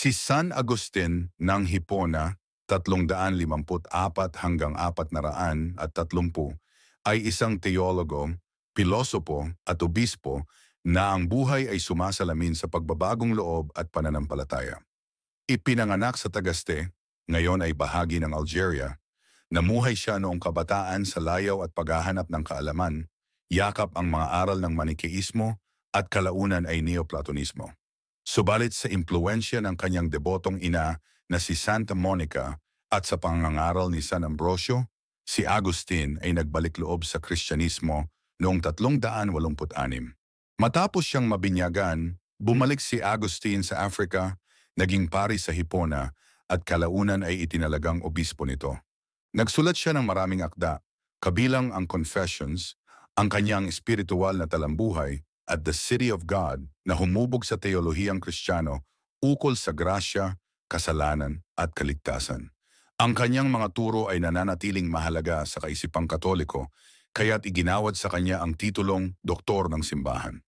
Si San Agustin ng Hipona, 354 hanggang 430, ay isang teologo, pilosopo at obispo na ang buhay ay sumasalamin sa pagbabagong loob at pananampalataya. Ipinanganak sa Tagaste, ngayon ay bahagi ng Algeria. Namuhay siya noong kabataan sa layaw at paghahanap ng kaalaman, yakap ang mga aral ng Manikeismo at kalaunan ay Neoplatonismo. Subalit sa impluensya ng kanyang debotong ina na si Santa Monica at sa pangangaral ni San Ambrosio, si Agustin ay nagbalik loob sa Kristyanismo noong 386. Matapos siyang mabinyagan, bumalik si Agustin sa Africa, naging pari sa Hipona at kalaunan ay itinalagang obispo nito. Nagsulat siya ng maraming akda, kabilang ang Confessions, ang kanyang espiritual na talambuhay at The City of God na humubog sa teolohiyang Kristiyano ukol sa grasya, kasalanan at kaligtasan. Ang kanyang mga turo ay nananatiling mahalaga sa kaisipang Katoliko, kaya't iginawad sa kanya ang titulong Doktor ng Simbahan.